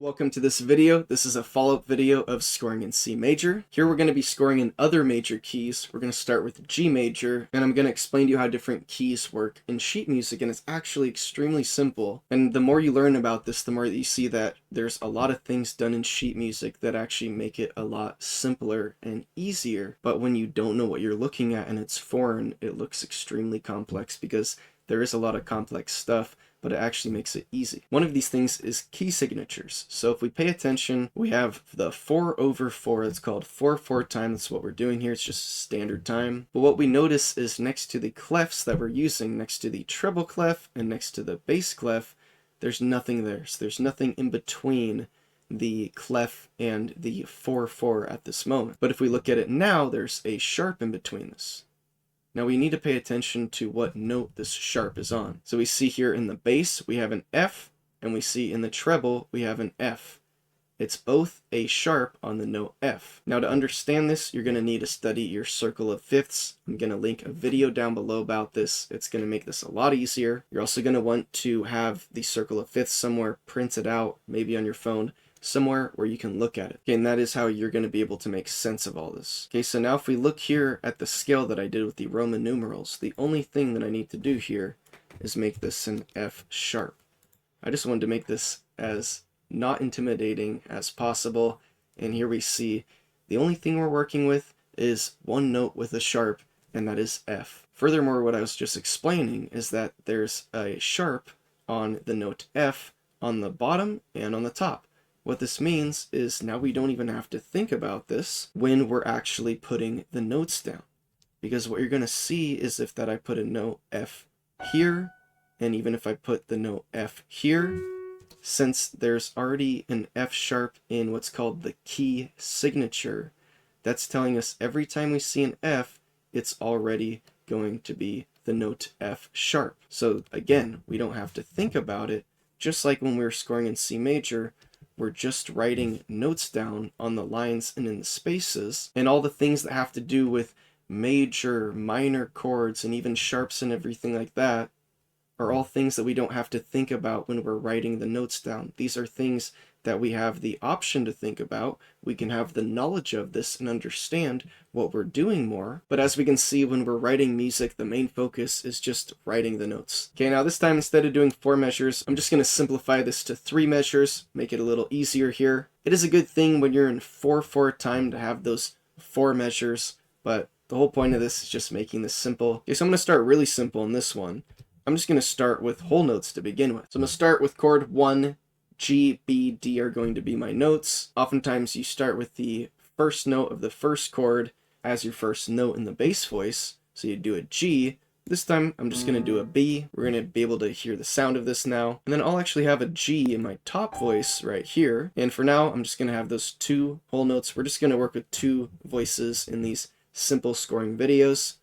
Welcome to this video. This is a follow-up video of scoring in C major. Here we're going to be scoring in other major keys. We're going to start with G major, and I'm going to explain to you how different keys work in sheet music, and it's actually extremely simple. And the more you learn about this, the more that you see that there's a lot of things done in sheet music that actually make it a lot simpler and easier. But when you don't know what you're looking at and it's foreign, it looks extremely complex because there is a lot of complex stuff, but it actually makes it easy. One of these things is key signatures. So if we pay attention, we have the 4/4. It's called 4/4 time. That's what we're doing here. It's just standard time. But what we notice is next to the clefs that we're using, next to the treble clef and next to the bass clef, there's nothing there. So there's nothing in between the clef and the 4/4 at this moment. But if we look at it now, there's a sharp in between this. Now we need to pay attention to what note this sharp is on. So we see here in the bass we have an F, and we see in the treble we have an F. It's both a sharp on the note F. Now to understand this, you're going to need to study your circle of fifths. I'm going to link a video down below about this. It's going to make this a lot easier. You're also going to want to have the circle of fifths somewhere printed out, maybe on your phone, somewhere where you can look at it. Okay, and that is how you're going to be able to make sense of all this. Okay, so now if we look here at the scale that I did with the Roman numerals, the only thing that I need to do here is make this an F sharp. I just wanted to make this as not intimidating as possible, and here we see the only thing we're working with is one note with a sharp, and that is F. Furthermore, what I was just explaining is that there's a sharp on the note F on the bottom and on the top. What this means is now we don't even have to think about this when we're actually putting the notes down. Because what you're going to see is if that I put a note F here, and even if I put the note F here, since there's already an F sharp in what's called the key signature, that's telling us every time we see an F, it's already going to be the note F sharp. So again, we don't have to think about it. Just like when we were scoring in C major, we're just writing notes down on the lines and in the spaces, and all the things that have to do with major, minor chords, and even sharps and everything like that are all things that we don't have to think about when we're writing the notes down. These are things that we have the option to think about. We can have the knowledge of this and understand what we're doing more. But as we can see, when we're writing music, the main focus is just writing the notes. Okay, now this time, instead of doing 4 measures, I'm just going to simplify this to 3 measures, make it a little easier here. It is a good thing when you're in 4/4 time to have those 4 measures, but the whole point of this is just making this simple. Okay, so I'm going to start really simple in this one. I'm just going to start with whole notes to begin with. So I'm going to start with chord 1, G, B, D are going to be my notes. Oftentimes you start with the first note of the first chord as your first note in the bass voice. So you do a G. This time I'm just going to do a B. We're going to be able to hear the sound of this now. And then I'll actually have a G in my top voice right here. And for now, I'm just going to have those 2 whole notes. We're just going to work with 2 voices in these simple scoring videos.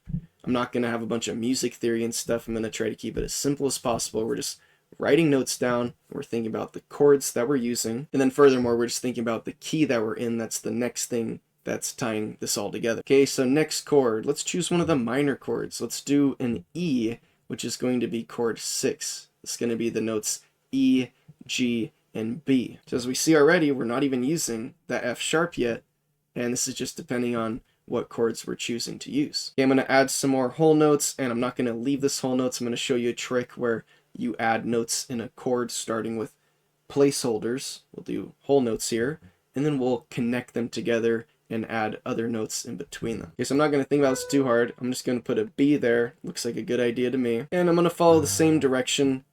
I'm not going to have a bunch of music theory and stuff. I'm going to try to keep it as simple as possible. We're just writing notes down, we're thinking about the chords that we're using, and then furthermore, we're just thinking about the key that we're in. That's the next thing that's tying this all together. Okay, so next chord, let's choose one of the minor chords. Let's do an E, which is going to be chord 6. It's going to be the notes E, G, and B. So as we see already, we're not even using that F sharp yet, and this is just depending on what chords we're choosing to use. Okay, I'm going to add some more whole notes, and I'm not going to leave this whole notes. I'm going to show you a trick where you add notes in a chord starting with placeholders. We'll do whole notes here, and then we'll connect them together and add other notes in between them. Okay, so I'm not going to think about this too hard. I'm just going to put a B there. Looks like a good idea to me. And I'm going to follow the same direction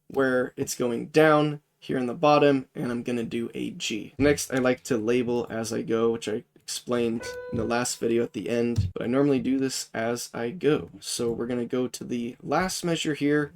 where it's going down here in the bottom, and I'm going to do a G. Next, I like to label as I go, which I explained in the last video at the end, but I normally do this as I go. So we're going to go to the last measure here.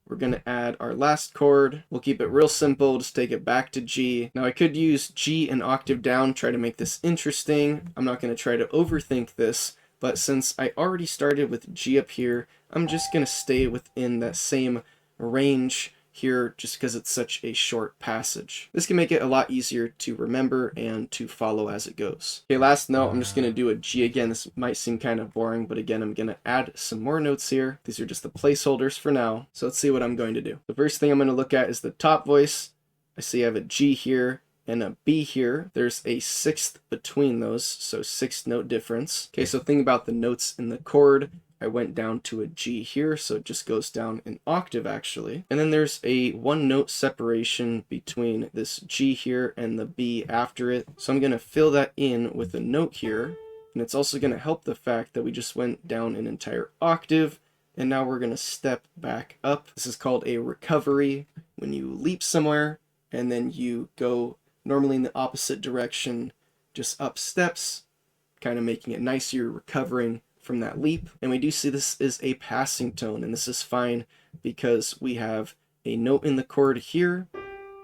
We're going to add our last chord. We'll keep it real simple, just take it back to G. Now I could use G an octave down, try to make this interesting. I'm not going to try to overthink this, but since I already started with G up here, I'm just going to stay within that same range here just because it's such a short passage. This can make it a lot easier to remember and to follow as it goes. Okay, last note, I'm just going to do a G again. This might seem kind of boring, but again, I'm going to add some more notes here. These are just the placeholders for now. So let's see what I'm going to do. The first thing I'm going to look at is the top voice. I see I have a G here, and a B here. There's a sixth between those, so 6 note difference. Okay, so think about the notes in the chord. I went down to a G here, so it just goes down an octave actually. And then there's a 1 note separation between this G here and the B after it. So I'm going to fill that in with a note here. And it's also going to help the fact that we just went down an entire octave, and now we're going to step back up. This is called a recovery, when you leap somewhere and then you go normally in the opposite direction, just up steps, kind of making it nice. You're recovering from that leap. And we do see this is a passing tone, and this is fine because we have a note in the chord here,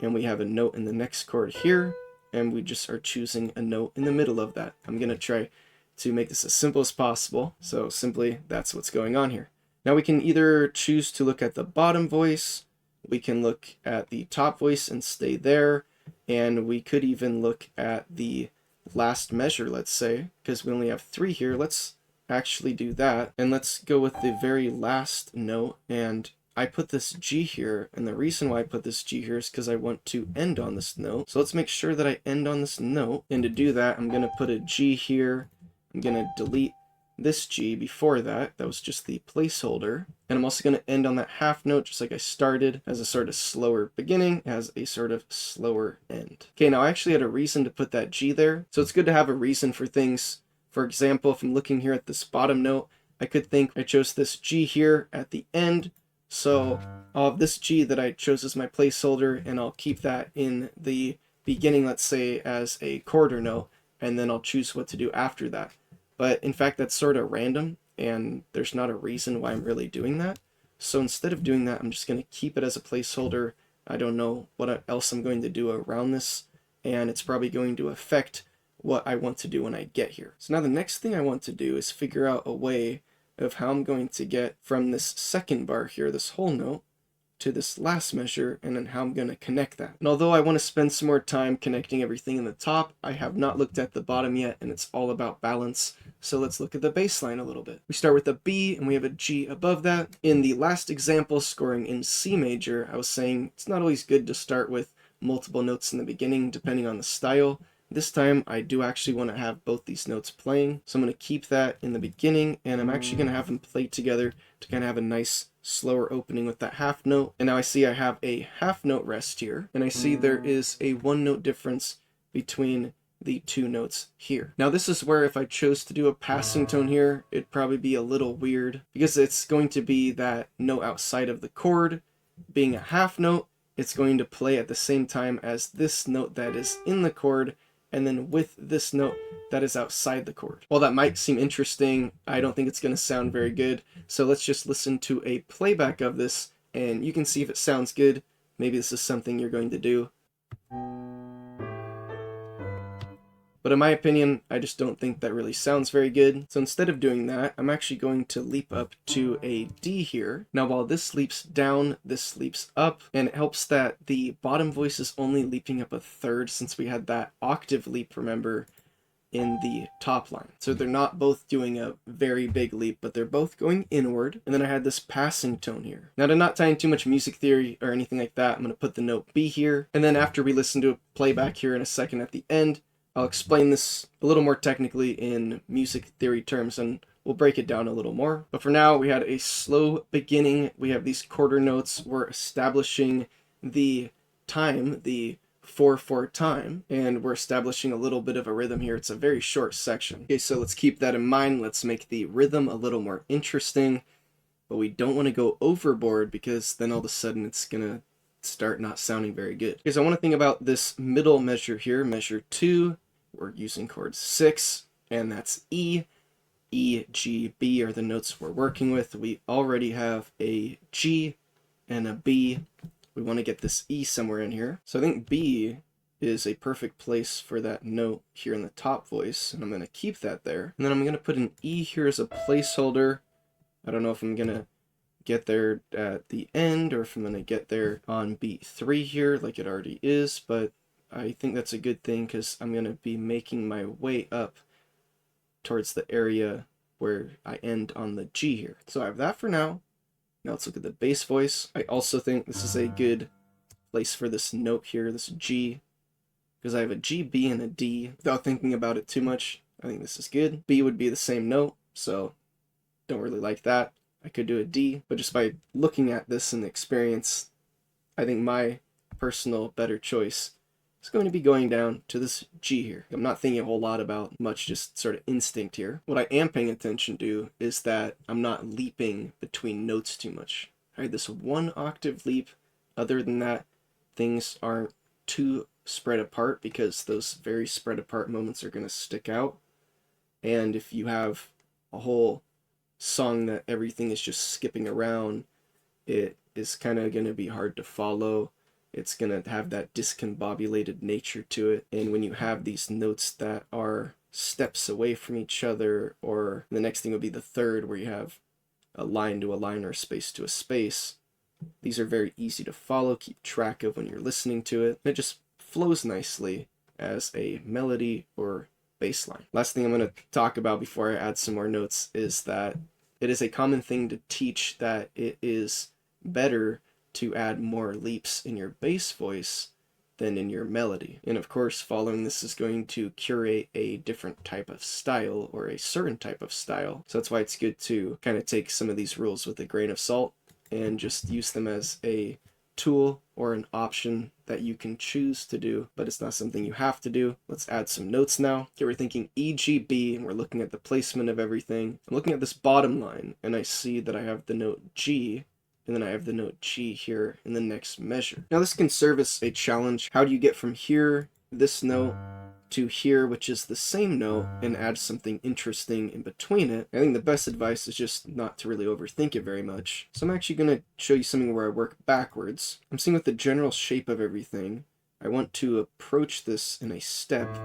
and we have a note in the next chord here, and we just are choosing a note in the middle of that. I'm going to try to make this as simple as possible. So simply, that's what's going on here. Now we can either choose to look at the bottom voice, we can look at the top voice and stay there, and we could even look at the last measure, let's say, because we only have 3 here. Let's actually do that, and let's go with the very last note, and I put this G here, and the reason why I put this G here is because I want to end on this note. So let's make sure that I end on this note, and to do that, I'm going to put a G here. I'm going to delete this G before that. That was just the placeholder. And I'm also going to end on that half note, just like I started, as a sort of slower beginning, as a sort of slower end. Okay, now I actually had a reason to put that G there. So it's good to have a reason for things. For example, if I'm looking here at this bottom note, I could think I chose this G here at the end. So I'll have this G that I chose as my placeholder, and I'll keep that in the beginning, let's say, as a quarter note, and then I'll choose what to do after that. But in fact, that's sort of random, and there's not a reason why I'm really doing that. So instead of doing that, I'm just going to keep it as a placeholder. I don't know what else I'm going to do around this, and it's probably going to affect what I want to do when I get here. So now the next thing I want to do is figure out a way of how I'm going to get from this second bar here, this whole note, to this last measure, and then how I'm going to connect that. And although I want to spend some more time connecting everything in the top, I have not looked at the bottom yet, and it's all about balance. So let's look at the bass line a little bit. We start with a B, and we have a G above that. In the last example, scoring in C major, I was saying it's not always good to start with multiple notes in the beginning, depending on the style. This time, I do actually want to have both these notes playing, so I'm going to keep that in the beginning, and I'm actually going to have them play together to kind of have a nice slower opening with that half note. And now I see I have a half note rest here, and I see there is a 1 note difference between the 2 notes here. Now this is where if I chose to do a passing tone here, it'd probably be a little weird, because it's going to be that note outside of the chord. Being a half note, it's going to play at the same time as this note that is in the chord, and then with this note that is outside the chord. While that might seem interesting, I don't think it's going to sound very good. So let's just listen to a playback of this, and you can see if it sounds good. Maybe this is something you're going to do. But in my opinion, I just don't think that really sounds very good. So instead of doing that, I'm actually going to leap up to a D here. Now while this leaps down, this leaps up, and it helps that the bottom voice is only leaping up a third, since we had that octave leap, remember, in the top line. So they're not both doing a very big leap, but they're both going inward. And then I had this passing tone here. Now to not tie in too much music theory or anything like that, I'm going to put the note B here. And then after we listen to a playback here in a second at the end, I'll explain this a little more technically in music theory terms, and we'll break it down a little more. But for now, we had a slow beginning. We have these quarter notes. We're establishing the time, the 4/4 time, and we're establishing a little bit of a rhythm here. It's a very short section. Okay, so let's keep that in mind. Let's make the rhythm a little more interesting, but we don't want to go overboard, because then all of a sudden it's gonna start not sounding very good. Because I want to think about this middle measure here, measure 2. We're using chord 6, and that's E. E, G, B are the notes we're working with. We already have a G and a B. We want to get this E somewhere in here. So I think B is a perfect place for that note here in the top voice, and I'm going to keep that there. And then I'm going to put an E here as a placeholder. I don't know if I'm going to get there at the end, or if I'm going to get there on beat 3 here like it already is, but I think that's a good thing, because I'm going to be making my way up towards the area where I end on the G here. So I have that for now. Now let's look at the bass voice. I also think this is a good place for this note here, this G. because I have a G, B, and a D. Without thinking about it too much, I think this is good. B would be the same note, so don't really like that. I could do a D, but just by looking at this and experience, I think my personal better choice is going to be going down to this G here. I'm not thinking a whole lot about much, just sort of instinct here. What I am paying attention to is that I'm not leaping between notes too much. I had this 1 octave leap. Other than that, things aren't too spread apart, because those very spread apart moments are going to stick out. And if you have a whole song that everything is just skipping around, it is kind of going to be hard to follow. It's going to have that discombobulated nature to it. And when you have these notes that are steps away from each other, or the next thing would be the third, where you have a line to a line or a space to a space, these are very easy to follow, keep track of when you're listening to it. And it just flows nicely as a melody or bass line. Last thing I'm going to talk about before I add some more notes is that it is a common thing to teach that it is better to add more leaps in your bass voice than in your melody. And of course, following this is going to curate a different type of style, or a certain type of style. So that's why it's good to kind of take some of these rules with a grain of salt and just use them as a tool or an option that you can choose to do, but it's not something you have to do. Let's add some notes now. Here we're thinking E, G, B, and we're looking at the placement of everything. I'm looking at this bottom line, and I see that I have the note G, and then I have the note G here in the next measure. Now this can serve as a challenge. How do you get from here, this note, to here, which is the same note, and add something interesting in between it? I think the best advice is just not to really overthink it very much. So I'm actually going to show you something where I work backwards. I'm seeing with the general shape of everything, I want to approach this in a step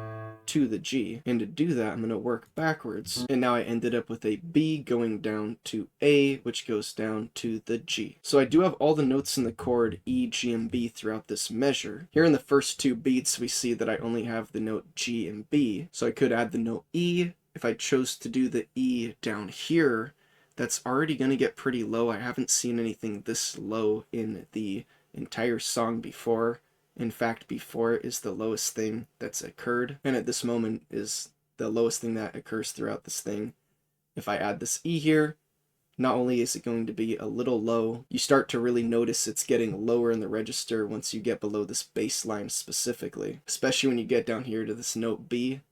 to the G, and to do that I'm going to work backwards, and now I ended up with a B going down to A, which goes down to the G. So I do have all the notes in the chord E, G, and B throughout this measure. Here in the first 2 beats we see that I only have the note G and B, so I could add the note E. If I chose to do the E down here, that's already going to get pretty low. I haven't seen anything this low in the entire song before. In fact, before is the lowest thing that's occurred, and at this moment is the lowest thing that occurs throughout this thing. If I add this E here, not only is it going to be a little low, you start to really notice it's getting lower in the register once you get below this bass line specifically. Especially when you get down here to this note B,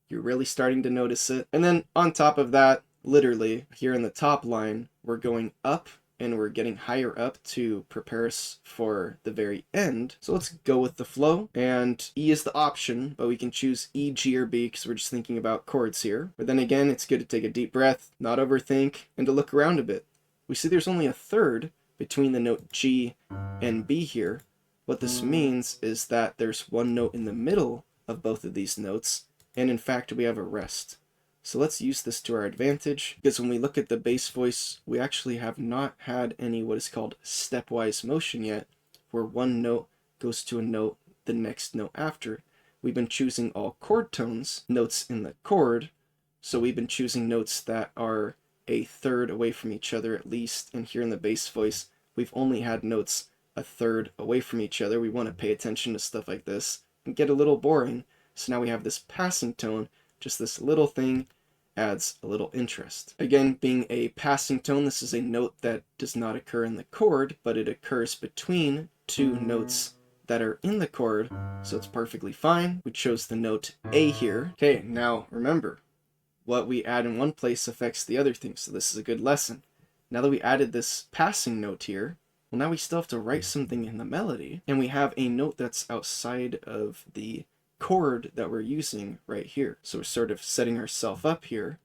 you're really starting to notice it. And then on top of that, literally, here in the top line, we're going up, and we're getting higher up to prepare us for the very end. So let's go with the flow, and E is the option, but we can choose E, G, or B because we're just thinking about chords here. But then again, it's good to take a deep breath, not overthink, and to look around a bit. We see there's only a third between the note G and B here. What this means is that there's one note in the middle of both of these notes, and in fact we have a rest. So let's use this to our advantage, because when we look at the bass voice, we actually have not had any what is called stepwise motion yet, where one note goes to a note the next note after. We've been choosing all chord tones, notes in the chord, so we've been choosing notes that are a third away from each other at least, and here in the bass voice, we've only had notes a third away from each other. We want to pay attention to stuff like this and get a little boring, so now we have this passing tone, just this little thing adds a little interest. Again, being a passing tone, this is a note that does not occur in the chord, but it occurs between 2 notes that are in the chord, so it's perfectly fine. We chose the note A here. Okay, now remember, what we add in one place affects the other thing, so this is a good lesson. Now that we added this passing note here, well, now we still have to write something in the melody, and we have a note that's outside of the chord that we're using right here. So we're sort of setting ourselves up here.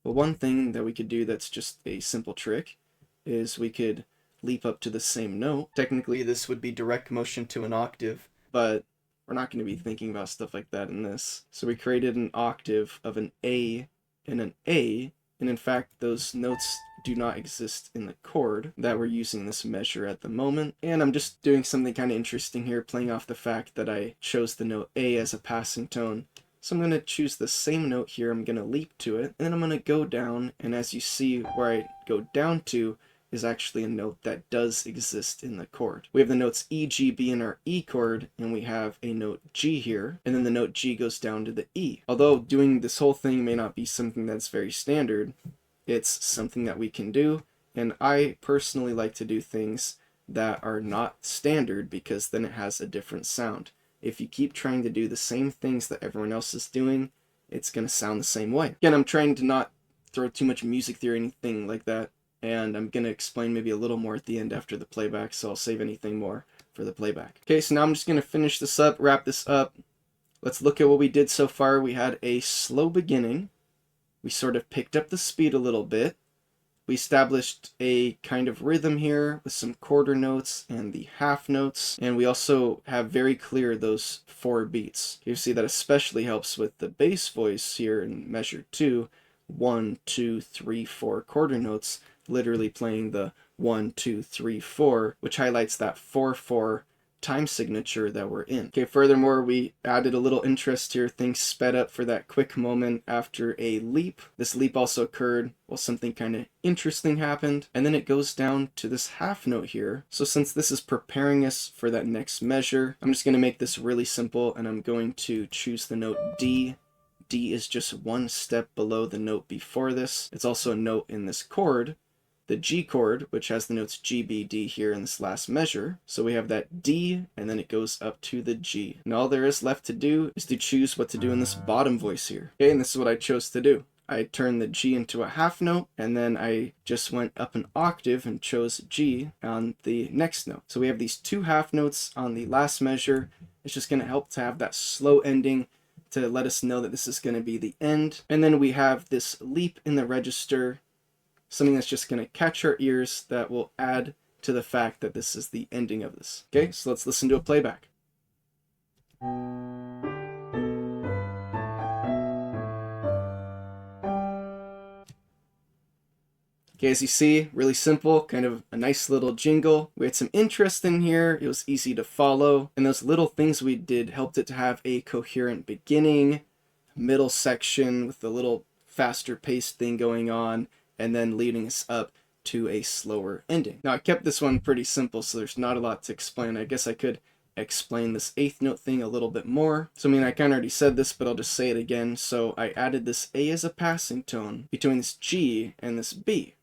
But one thing that we could do that's just a simple trick is we could leap up to the same note. Technically this would be direct motion to an octave, but we're not going to be thinking about stuff like that in this. So we created an octave of an A and an A, and in fact those notes do not exist in the chord that we're using this measure at the moment. And I'm just doing something kind of interesting here, playing off the fact that I chose the note A as a passing tone. So I'm going to choose the same note here, I'm going to leap to it, and then I'm going to go down, and as you see where I go down to is actually a note that does exist in the chord. We have the notes E, G, B in our E chord, and we have a note G here, and then the note G goes down to the E. Although doing this whole thing may not be something that's very standard, it's something that we can do, and I personally like to do things that are not standard because then it has a different sound. If you keep trying to do the same things that everyone else is doing, it's going to sound the same way. Again, I'm trying to not throw too much music theory or anything like that, and I'm going to explain maybe a little more at the end after the playback, so I'll save anything more for the playback. Okay, so now I'm just going to finish this up, wrap this up. Let's look at what we did so far. We had a slow beginning. We sort of picked up the speed a little bit. We established a kind of rhythm here with some quarter notes and the half notes, and we also have very clear those 4 beats. You see that especially helps with the bass voice here in measure 2, 1, 2, 3, 4 quarter notes, literally playing the 1, 2, 3, 4, which highlights that 4/4 time signature that we're in. Okay, furthermore, we added a little interest here. Things sped up for that quick moment after a leap. This leap also occurred while something kind of interesting happened, and then it goes down to this half note here. So since this is preparing us for that next measure, I'm just going to make this really simple, and I'm going to choose the note D. D is just 1 step below the note before this. It's also a note in this chord, the G chord, which has the notes G, B, D here in this last measure. So we have that D, and then it goes up to the G. And all there is left to do is to choose what to do in this bottom voice here. Okay, and this is what I chose to do. I turned the G into a half note, and then I just went up an octave and chose G on the next note. So we have these 2 half notes on the last measure. It's just going to help to have that slow ending to let us know that this is going to be the end. And then we have this leap in the register, something that's just going to catch our ears that will add to the fact that this is the ending of this. Okay, so let's listen to a playback. Okay, as you see, really simple, kind of a nice little jingle. We had some interest in here, it was easy to follow, and those little things we did helped it to have a coherent beginning, middle section with a little faster paced thing going on, and then leading us up to a slower ending. Now I kept this one pretty simple, so there's not a lot to explain. I guess I could explain this 8th note thing a little bit more. So I mean, I kind of already said this, but I'll just say it again. So I added this A as a passing tone between this G and this B.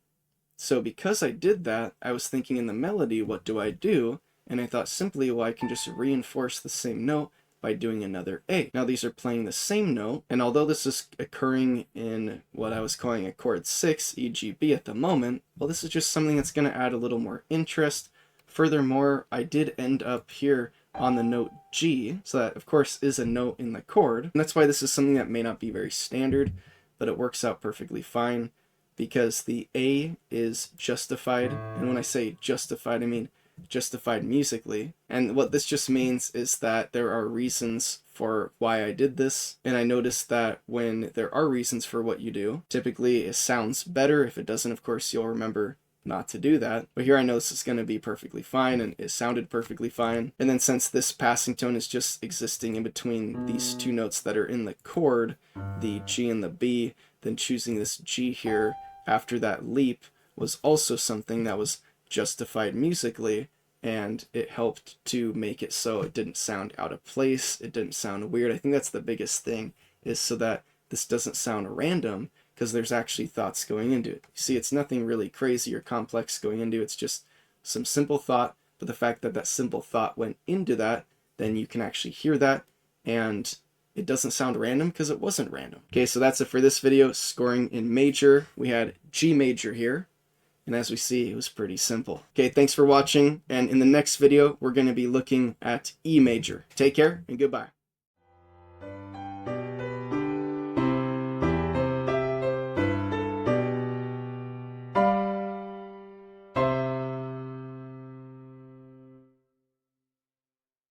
So because I did that, I was thinking in the melody, what do I do? And I thought simply, well, I can just reinforce the same note by doing another A. Now these are playing the same note, and although this is occurring in what I was calling a chord 6, E, G, B at the moment, well, this is just something that's going to add a little more interest. Furthermore, I did end up here on the note G, so that of course is a note in the chord, and that's why this is something that may not be very standard, but it works out perfectly fine because the A is justified, and when I say justified, I mean justified musically. And what this just means is that there are reasons for why I did this, and I noticed that when there are reasons for what you do, typically it sounds better. If it doesn't, of course, you'll remember not to do that. But here I know this is going to be perfectly fine, and it sounded perfectly fine. And then since this passing tone is just existing in between these 2 notes that are in the chord, the G and the B, then choosing this G here after that leap was also something that was justified musically, and it helped to make it so it didn't sound out of place, it didn't sound weird. I think that's the biggest thing, is so that this doesn't sound random, because there's actually thoughts going into it. You see, it's nothing really crazy or complex going into it, it's just some simple thought, but the fact that that simple thought went into that, then you can actually hear that, and it doesn't sound random because it wasn't random. Okay, so that's it for this video, scoring in major. We had G major here, and as we see, it was pretty simple. Okay, thanks for watching, and in the next video, we're going to be looking at E major. Take care, and goodbye.